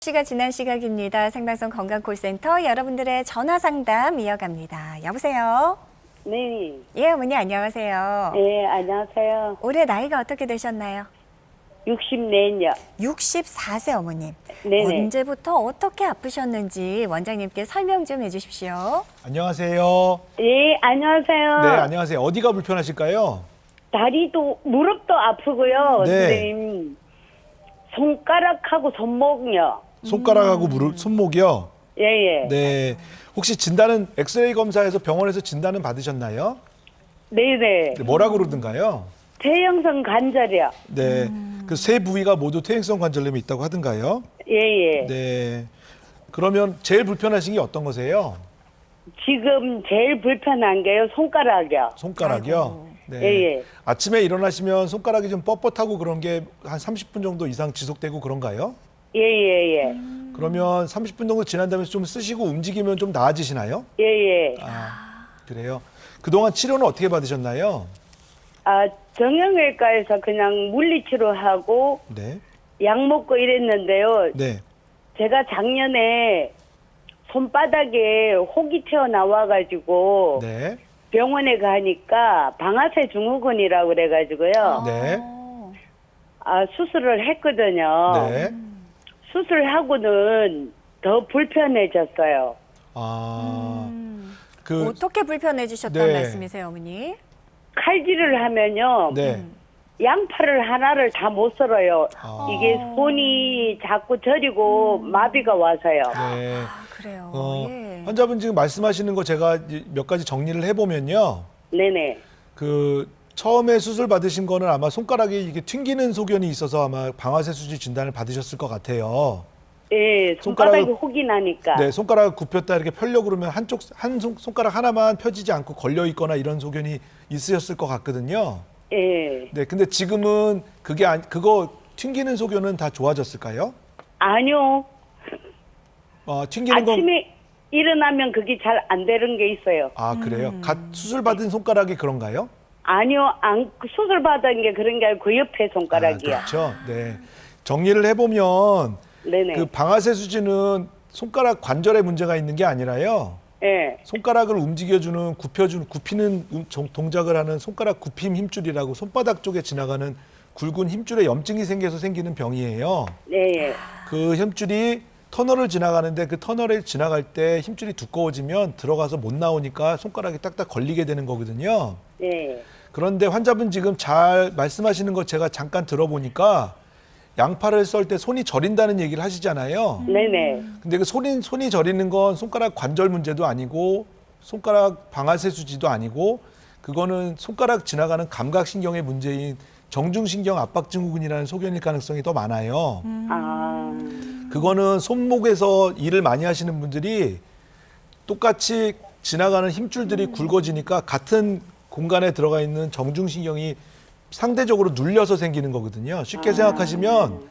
시가 지난 시각입니다. 생방송 건강콜센터 여러분들의 전화 상담 이어갑니다. 여보세요? 네. 예, 어머니 안녕하세요. 네, 안녕하세요. 올해 나이가 어떻게 되셨나요? 64년. 64세 어머님. 네네. 언제부터 어떻게 아프셨는지 원장님께 설명 좀 해주십시오. 안녕하세요. 예, 안녕하세요. 네, 안녕하세요. 어디가 불편하실까요? 다리도, 무릎도 아프고요. 네. 선생님. 손가락하고 손목요. 손가락하고 무릎, 손목이요. 예, 예. 네. 혹시 진단은 엑스레이 검사에서 병원에서 진단은 받으셨나요? 네네. 네, 뭐라고 그러던가요? 퇴행성 관절이요. 네. 그 세 부위가 모두 퇴행성 관절염이 있다고 하던가요? 예, 예. 네. 그러면 제일 불편하신 게 어떤 거세요? 지금 제일 불편한 게요, 손가락이요. 손가락이요? 아이고. 네. 예, 예. 아침에 일어나시면 손가락이 좀 뻣뻣하고 그런 게 한 30분 정도 이상 지속되고 그런가요? 예, 예, 예. 그러면 30분 정도 지난 다음에 좀 쓰시고 움직이면 좀 나아지시나요? 예, 예. 아, 그래요? 그동안 치료는 어떻게 받으셨나요? 아, 정형외과에서 그냥 물리치료하고 네. 약 먹고 이랬는데요. 네. 제가 작년에 손바닥에 혹이 튀어나와가지고 네. 병원에 가니까 방아쇠 증후군이라고 그래가지고요. 네. 아, 수술을 했거든요. 네. 수술하고는 더 불편해졌어요. 아, 그, 어떻게 불편해지셨다는 네. 말씀이세요, 어머니? 칼질을 하면요. 네. 양팔을 하나를 다 못 썰어요. 아. 이게 손이 자꾸 저리고 마비가 와서요. 네. 아, 그래요. 예. 환자분 지금 말씀하시는 거 제가 몇 가지 정리를 해보면요. 네네. 그, 처음에 수술 받으신 거는 아마 손가락이 이게 튕기는 소견이 있어서 아마 방아쇠 수지 진단을 받으셨을 것 같아요. 예, 손바닥이 손가락을- 혹이 나니까. 네, 손가락을 굽혔다 이렇게 펴려고 그러면 손가락 하나만 펴지지 않고 걸려 있거나 이런 소견이 있으셨을 것 같거든요. 예. 네, 근데 지금은 그거 튕기는 소견은 다 좋아졌을까요? 아니요. 튕기는 건 아침에 일어나면 그게 잘 안 되는 게 있어요. 그래요. 갓 수술 받은 손가락이 그런가요? 아니요, 수술 받은 게 그런 게 아니고 그 옆에 손가락이요. 그렇죠. 네. 정리를 해보면 네네. 그 방아쇠 수지는 손가락 관절에 문제가 있는 게 아니라요. 예. 손가락을 움직여주는 굽히는 동작을 하는 손가락 굽힘 힘줄이라고 손바닥 쪽에 지나가는 굵은 힘줄에 염증이 생겨서 생기는 병이에요. 예. 그 힘줄이 터널을 지나가는데 그 터널에 지나갈 때 힘줄이 두꺼워지면 들어가서 못 나오니까 손가락이 딱딱 걸리게 되는 거거든요. 예. 그런데 환자분 지금 잘 말씀하시는 거 제가 잠깐 들어보니까 양팔을 썰 때 손이 저린다는 얘기를 하시잖아요. 네네. 근데 그 손이 저리는 건 손가락 관절 문제도 아니고 손가락 방아쇠 수지도 아니고 그거는 손가락 지나가는 감각신경의 문제인 정중신경 압박증후군이라는 소견일 가능성이 더 많아요. 아. 그거는 손목에서 일을 많이 하시는 분들이 똑같이 지나가는 힘줄들이 굵어지니까 같은 공간에 들어가 있는 정중신경이 상대적으로 눌려서 생기는 거거든요. 쉽게 생각하시면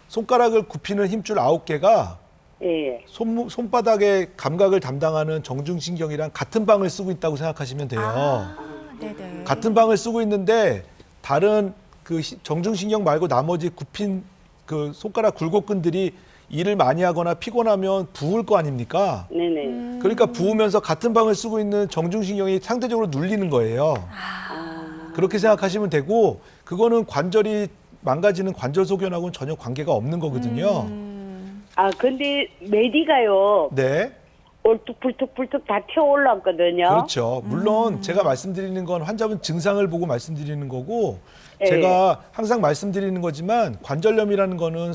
손가락을 굽히는 힘줄 9개가 예. 손바닥의 감각을 담당하는 정중신경이랑 같은 방을 쓰고 있다고 생각하시면 돼요. 아, 네네. 같은 방을 쓰고 있는데 다른 그 정중신경 말고 나머지 굽힌 그 손가락 굴곡근들이 일을 많이 하거나 피곤하면 부을 거 아닙니까? 네네. 그러니까 부으면서 같은 방을 쓰고 있는 정중신경이 상대적으로 눌리는 거예요. 그렇게 생각하시면 되고 그거는 관절이 망가지는 관절 소견하고는 전혀 관계가 없는 거거든요. 아, 근데 메디가요. 네. 얼뚝불뚝불뚝 다 튀어 올랐거든요. 그렇죠. 물론 제가 말씀드리는 건 환자분 증상을 보고 말씀드리는 거고 예. 제가 항상 말씀드리는 거지만 관절염이라는 거는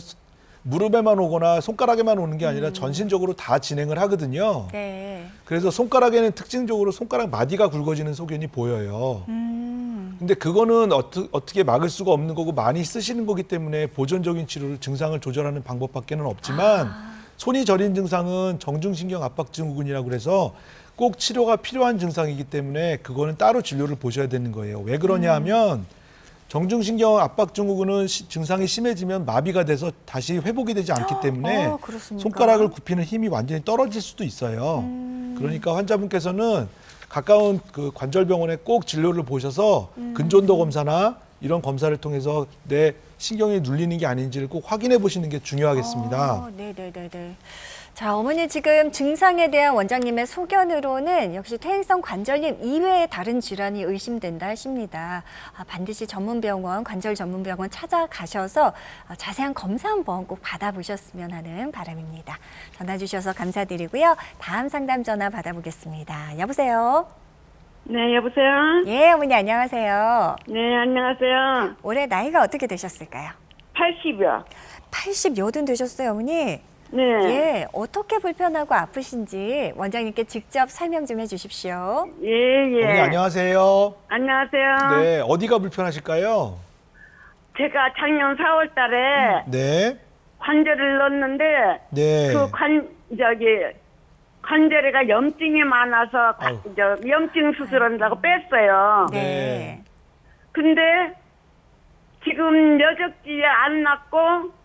무릎에만 오거나 손가락에만 오는 게 아니라 전신적으로 다 진행을 하거든요. 네. 그래서 손가락에는 특징적으로 손가락 마디가 굵어지는 소견이 보여요. 근데 그거는 어떻게 막을 수가 없는 거고 많이 쓰시는 거기 때문에 보존적인 치료를 증상을 조절하는 방법밖에는 없지만 손이 저린 증상은 정중신경 압박증후군이라고 그래서 꼭 치료가 필요한 증상이기 때문에 그거는 따로 진료를 보셔야 되는 거예요. 왜 그러냐 하면 정중신경 압박증후군은 증상이 심해지면 마비가 돼서 다시 회복이 되지 않기 때문에 그렇습니까? 손가락을 굽히는 힘이 완전히 떨어질 수도 있어요. 그러니까 환자분께서는 가까운 그 관절병원에 꼭 진료를 보셔서 근전도 검사나 이런 검사를 통해서 내 신경이 눌리는 게 아닌지를 꼭 확인해 보시는 게 중요하겠습니다. 네네네네. 자, 어머니 지금 증상에 대한 원장님의 소견으로는 역시 퇴행성 관절염 이외의 다른 질환이 의심된다 하십니다. 반드시 전문병원, 관절 전문병원 찾아가셔서 자세한 검사 한번 꼭 받아보셨으면 하는 바람입니다. 전화 주셔서 감사드리고요. 다음 상담 전화 받아보겠습니다. 여보세요? 네, 여보세요? 예, 어머니 안녕하세요. 네, 안녕하세요. 올해 나이가 어떻게 되셨을까요? 80여. 80여든 되셨어요, 어머니? 네. 예, 어떻게 불편하고 아프신지 원장님께 직접 설명 좀 해주십시오. 예, 예. 어머니 안녕하세요. 안녕하세요. 네, 어디가 불편하실까요? 제가 작년 4월 달에 네, 관절을 넣었는데, 네. 관절에가 염증이 많아서 아유. 염증 수술한다고 뺐어요. 네. 근데 지금 녀적지 안 났고,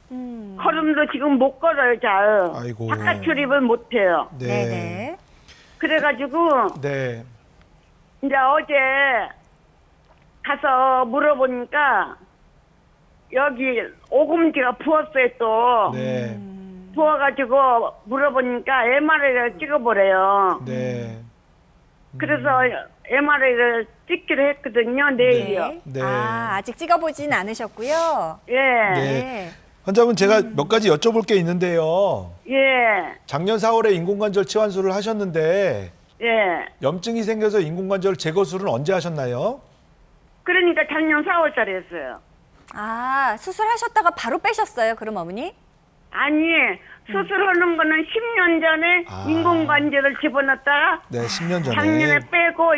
걸음도 지금 못 걸어요, 잘. 아이고. 바깥 출입을 못 해요. 네네. 그래가지고, 네. 이제 어제 가서 물어보니까, 여기 오금지가 부었어요, 또. 네. 부어가지고 물어보니까 MRI를 찍어보래요. 네. 그래서 MRI를 찍기로 했거든요, 내일이요. 네. 아직 찍어보진 않으셨고요. 예. 네. 환자분 제가 몇 가지 여쭤볼 게 있는데요. 예. 작년 4월에 인공관절 치환술을 하셨는데 예. 염증이 생겨서 인공관절 제거술은 언제 하셨나요? 그러니까 작년 4월 달에 했어요. 수술하셨다가 바로 빼셨어요, 그럼 어머니? 아니, 수술하는 거는 10년 전에 인공관절을 집어넣었다가 네, 10년 전에. 작년에 빼고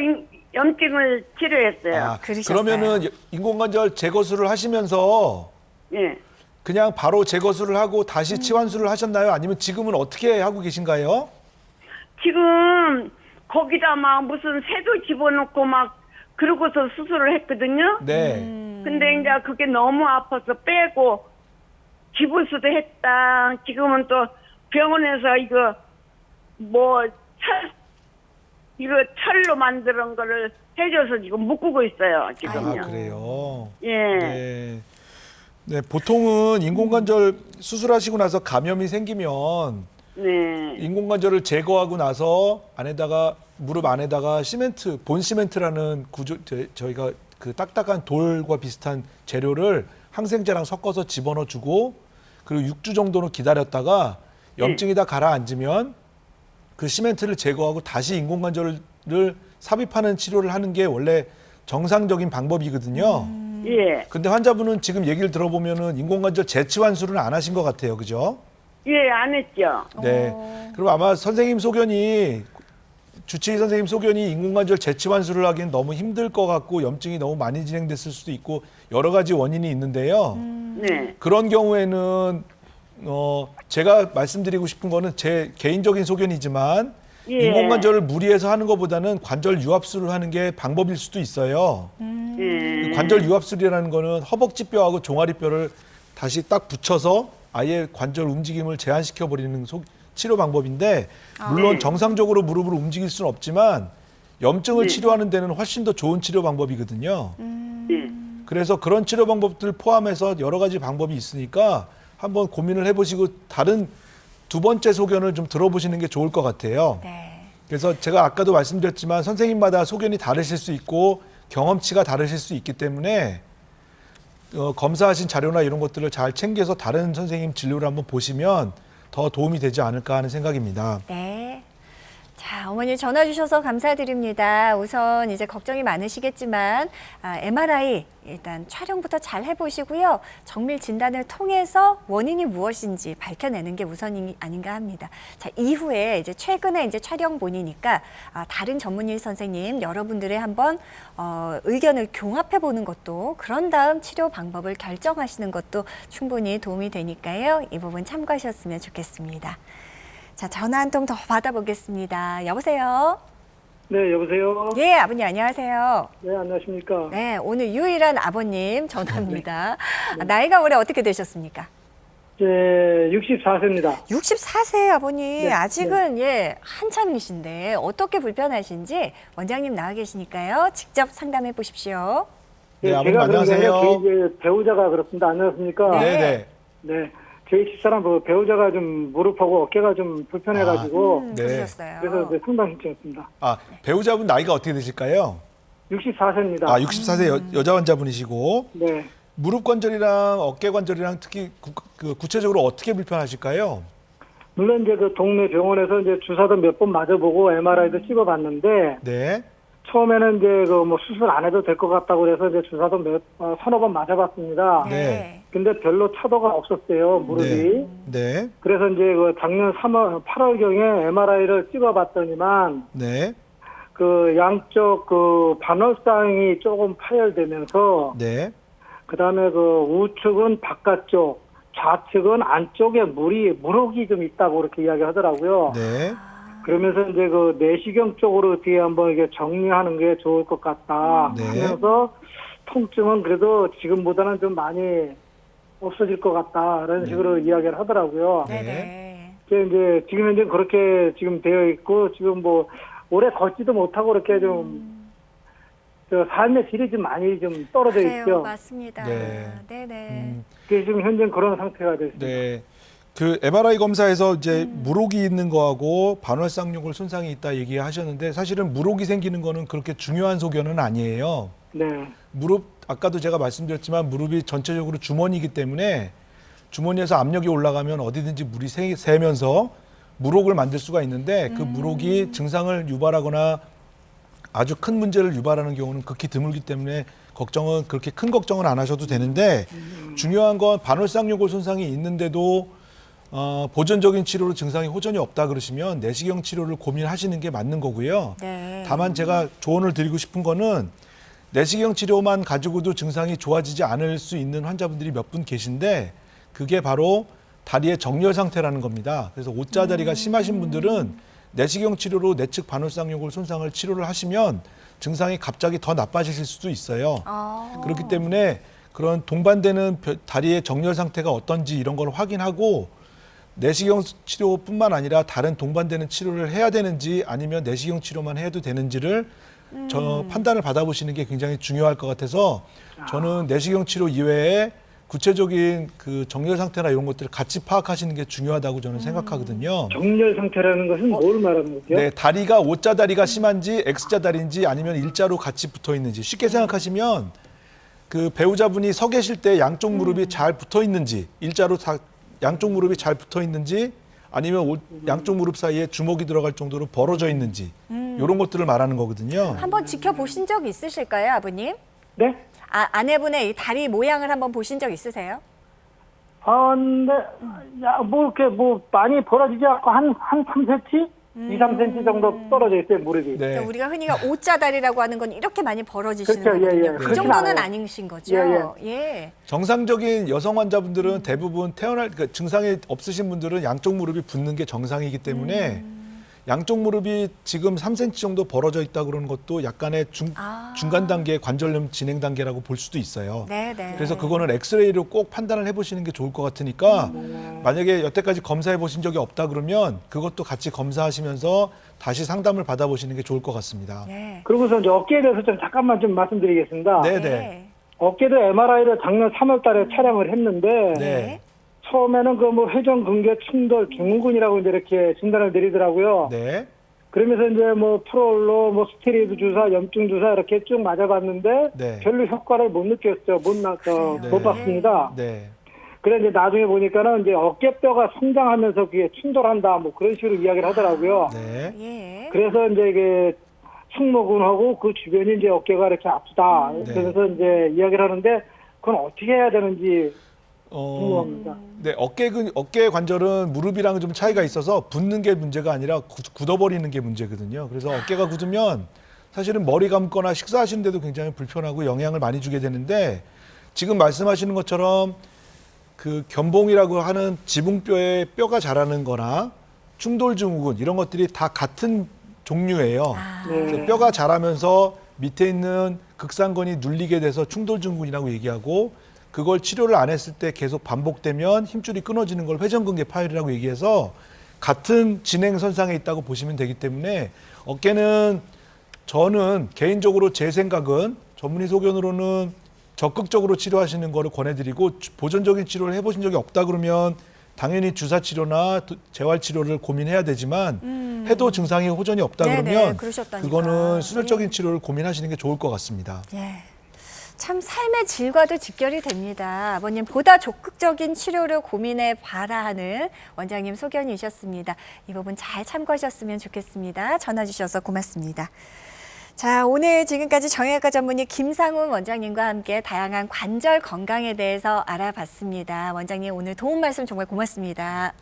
염증을 치료했어요. 그러셨어요. 그러면은 인공관절 제거술을 하시면서 예. 그냥 바로 제거술을 하고 다시 치환술을 하셨나요? 아니면 지금은 어떻게 하고 계신가요? 지금 거기다 막 무슨 새도 집어넣고 막 그러고서 수술을 했거든요. 네. 근데 이제 그게 너무 아파서 빼고 기부수도 했다. 지금은 또 병원에서 이거 철로 만드는 거를 해줘서 지금 묶고 있어요. 지금요. 그래요. 예. 네. 네, 보통은 인공관절 수술하시고 나서 감염이 생기면 네. 인공관절을 제거하고 나서 안에다가 무릎 안에다가 시멘트, 본 시멘트라는 저희가 그 딱딱한 돌과 비슷한 재료를 항생제랑 섞어서 집어넣어 주고 그리고 6주 정도는 기다렸다가 염증이 다 가라앉으면 그 시멘트를 제거하고 다시 인공관절을 삽입하는 치료를 하는 게 원래 정상적인 방법이거든요. 예. 근데 환자분은 지금 얘기를 들어보면은 인공관절 재치환술은 안 하신 것 같아요. 그죠? 예, 안 했죠. 네. 그럼 아마 선생님 소견이 주치의 선생님 소견이 인공관절 재치환술을 하기엔 너무 힘들 것 같고 염증이 너무 많이 진행됐을 수도 있고 여러 가지 원인이 있는데요. 네. 그런 경우에는 제가 말씀드리고 싶은 거는 제 개인적인 소견이지만 예. 인공관절을 무리해서 하는 것보다는 관절 유압술을 하는 게 방법일 수도 있어요. 예. 관절 유압술이라는 거는 허벅지뼈하고 종아리뼈를 다시 딱 붙여서 아예 관절 움직임을 제한시켜 버리는 치료 방법인데 물론 정상적으로 무릎을 움직일 수는 없지만 염증을 치료하는 데는 훨씬 더 좋은 치료 방법이거든요. 예. 그래서 그런 치료 방법들 포함해서 여러 가지 방법이 있으니까 한번 고민을 해보시고 다른 두 번째 소견을 좀 들어보시는 게 좋을 것 같아요. 네. 그래서 제가 아까도 말씀드렸지만 선생님마다 소견이 다르실 수 있고 경험치가 다르실 수 있기 때문에 검사하신 자료나 이런 것들을 잘 챙겨서 다른 선생님 진료를 한번 보시면 더 도움이 되지 않을까 하는 생각입니다. 네. 자, 어머니 전화 주셔서 감사드립니다. 우선 이제 걱정이 많으시겠지만 MRI 일단 촬영부터 잘 해보시고요. 정밀 진단을 통해서 원인이 무엇인지 밝혀내는 게 우선이 아닌가 합니다. 자, 이후에 이제 최근에 이제 촬영본이니까 다른 전문의 선생님 여러분들의 한번 의견을 교합해 보는 것도 그런 다음 치료 방법을 결정하시는 것도 충분히 도움이 되니까요. 이 부분 참고하셨으면 좋겠습니다. 자, 전화 한 통 더 받아보겠습니다. 여보세요? 네, 여보세요? 예, 아버님 안녕하세요. 네, 안녕하십니까? 네, 오늘 유일한 아버님 전화입니다. 나이가 올해 어떻게 되셨습니까? 네, 64세입니다. 64세 아버님. 네, 아직은 예, 한참이신데 어떻게 불편하신지 원장님 나와 계시니까요. 직접 상담해 보십시오. 네, 아버님 제가 그런 게 아니라 안녕하세요. 제 이제 배우자가 그렇습니다. 안녕하십니까? 네. 네네. 네. 저희 집사람 배우자가 좀 무릎하고 어깨가 좀 불편해가지고 네. 그러셨어요. 그래서 이제 상담 신청했습니다. 아, 배우자분 나이가 어떻게 되실까요? 64세입니다. 아, 64세 여자 환자분이시고 네. 무릎 관절이랑 어깨 관절이랑 특히 구체적으로 어떻게 불편하실까요? 물론 이제 그 동네 병원에서 이제 주사도 몇 번 맞아보고 MRI도 찍어봤는데 네. 처음에는 이제 그 뭐 수술 안 해도 될 것 같다고 그래서 이제 주사도 서너 번 맞아봤습니다. 네. 근데 별로 차도가 없었어요, 무릎이. 네. 그래서 이제 그 작년 8월경에 MRI를 찍어봤더니만 네. 그 양쪽 그 반월상이 조금 파열되면서 네. 그다음에 그 우측은 바깥쪽, 좌측은 안쪽에 물혹이 좀 있다고 그렇게 이야기하더라고요. 네. 그러면서 이제 그 내시경 쪽으로 어떻게 한번 이게 정리하는 게 좋을 것 같다 네. 하면서 통증은 그래도 지금보다는 좀 많이 없어질 것 같다 이런 식으로 이야기를 하더라고요. 네. 네. 네. 이제 지금 현재 그렇게 지금 되어 있고 지금 뭐 오래 걷지도 못하고 이렇게 좀 저 삶의 질이 좀 많이 좀 떨어져 그래요, 있죠. 맞습니다. 네. 네네. 그게 지금 현재 그런 상태가 됐습니다. 네. 그 MRI 검사에서 이제 물혹이 있는 거하고 반월상력골 손상이 있다 얘기하셨는데 사실은 물혹이 생기는 거는 그렇게 중요한 소견은 아니에요. 네. 무릎 아까도 제가 말씀드렸지만 무릎이 전체적으로 주머니이기 때문에 주머니에서 압력이 올라가면 어디든지 물이 새면서 물혹을 만들 수가 있는데 그 물혹이 증상을 유발하거나 아주 큰 문제를 유발하는 경우는 극히 드물기 때문에 그렇게 큰 걱정은 안 하셔도 되는데 중요한 건 반월상력골 손상이 있는데도 보존적인 치료로 증상이 호전이 없다 그러시면 내시경 치료를 고민하시는 게 맞는 거고요. 네. 다만 제가 조언을 드리고 싶은 거는 내시경 치료만 가지고도 증상이 좋아지지 않을 수 있는 환자분들이 몇 분 계신데 그게 바로 다리의 정렬 상태라는 겁니다. 그래서 옷자다리가 심하신 분들은 내시경 치료로 내측 반월상력골 손상을 치료를 하시면 증상이 갑자기 더 나빠지실 수도 있어요. 그렇기 때문에 그런 동반되는 다리의 정렬 상태가 어떤지 이런 걸 확인하고 내시경 치료뿐만 아니라 다른 동반되는 치료를 해야 되는지 아니면 내시경 치료만 해도 되는지를 판단을 받아보시는 게 굉장히 중요할 것 같아서 저는 내시경 치료 이외에 구체적인 그 정렬 상태나 이런 것들을 같이 파악하시는 게 중요하다고 저는 생각하거든요. 정렬 상태라는 것은 뭘 말하는 거죠? 네, 다리가 O자다리가 심한지 X자다리인지 아니면 일자로 같이 붙어 있는지 쉽게 생각하시면 그 배우자분이 서 계실 때 양쪽 무릎이 잘 붙어 있는지 일자로 양쪽 무릎이 잘 붙어 있는지 아니면 양쪽 무릎 사이에 주먹이 들어갈 정도로 벌어져 있는지 이런 것들을 말하는 거거든요. 한번 지켜보신 적 있으실까요, 아버님? 네? 아내분의 이 다리 모양을 한번 보신 적 있으세요? 근데, 뭐, 이렇게, 뭐, 많이 벌어지지 않고, 한 3cm? 2, 3cm 정도 떨어져 있어요, 무릎이. 네. 그러니까 우리가 흔히가 O자다리라고 하는 건 이렇게 많이 벌어지시는 그렇죠, 예, 거거든요. 예. 그 그렇진 정도는 않아요. 아니신 거죠? 예. 정상적인 여성 환자분들은 대부분 그러니까 증상이 없으신 분들은 양쪽 무릎이 붓는 게 정상이기 때문에 양쪽 무릎이 지금 3cm 정도 벌어져 있다 그러는 것도 약간의 중간 단계의 관절염 진행 단계라고 볼 수도 있어요. 네네. 그래서 그거는 엑스레이로 꼭 판단을 해보시는 게 좋을 것 같으니까 만약에 여태까지 검사해 보신 적이 없다 그러면 그것도 같이 검사하시면서 다시 상담을 받아보시는 게 좋을 것 같습니다. 네. 그리고서 이제 어깨에 대해서 좀 잠깐만 좀 말씀드리겠습니다. 네네. 어깨도 MRI를 작년 3월 달에 촬영을 했는데, 네. 처음에는 그 뭐 회전근개 충돌 증후군이라고 이제 이렇게 진단을 내리더라고요. 네. 그러면서 이제 뭐 프로올로, 뭐 스테로이드 주사, 염증 주사 이렇게 쭉 맞아봤는데 네. 별로 효과를 못 느꼈죠. 못 봤습니다. 네. 그래 이제 나중에 보니까는 이제 어깨뼈가 성장하면서 그게 충돌한다 뭐 그런 식으로 이야기를 하더라고요. 네. 예. 그래서 이제 이게 승모근하고 그 주변이 이제 어깨가 이렇게 아프다. 네. 그래서 이제 이야기를 하는데 그건 어떻게 해야 되는지 궁금합니다. 네, 어깨 관절은 무릎이랑 좀 차이가 있어서 붓는 게 문제가 아니라 굳어버리는 게 문제거든요. 그래서 어깨가 굳으면 사실은 머리 감거나 식사하시는데도 굉장히 불편하고 영향을 많이 주게 되는데 지금 말씀하시는 것처럼 그 견봉이라고 하는 지붕뼈에 뼈가 자라는 거나 충돌 증후군 이런 것들이 다 같은 종류예요. 그래서 뼈가 자라면서 밑에 있는 극상근이 눌리게 돼서 충돌 증후군이라고 얘기하고 그걸 치료를 안 했을 때 계속 반복되면 힘줄이 끊어지는 걸 회전근개 파열이라고 얘기해서 같은 진행선상에 있다고 보시면 되기 때문에 어깨는 저는 개인적으로 제 생각은 전문의 소견으로는 적극적으로 치료하시는 거를 권해드리고 보존적인 치료를 해보신 적이 없다 그러면 당연히 주사 치료나 재활 치료를 고민해야 되지만 해도 증상이 호전이 없다 네네, 그러면 그러셨다니까. 그거는 수술적인 예. 치료를 고민하시는 게 좋을 것 같습니다. 예. 참 삶의 질과도 직결이 됩니다. 아버님 보다 적극적인 치료를 고민해 봐라 하는 원장님 소견이셨습니다. 이 부분 잘 참고하셨으면 좋겠습니다. 전화 주셔서 고맙습니다. 자, 오늘 지금까지 정형외과 전문의 김상훈 원장님과 함께 다양한 관절 건강에 대해서 알아봤습니다. 원장님 오늘 도움 말씀 정말 고맙습니다.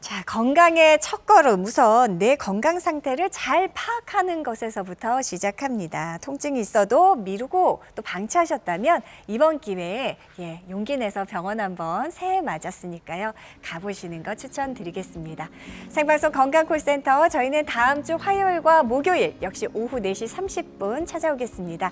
자, 건강의 첫걸음 우선 내 건강 상태를 잘 파악하는 것에서부터 시작합니다. 통증이 있어도 미루고 또 방치하셨다면 이번 기회에 용기 내서 병원 한번 새해 맞았으니까요. 가보시는 거 추천드리겠습니다. 생방송 건강콜센터 저희는 다음 주 화요일과 목요일 역시 오후 4시 30분 찾아오겠습니다.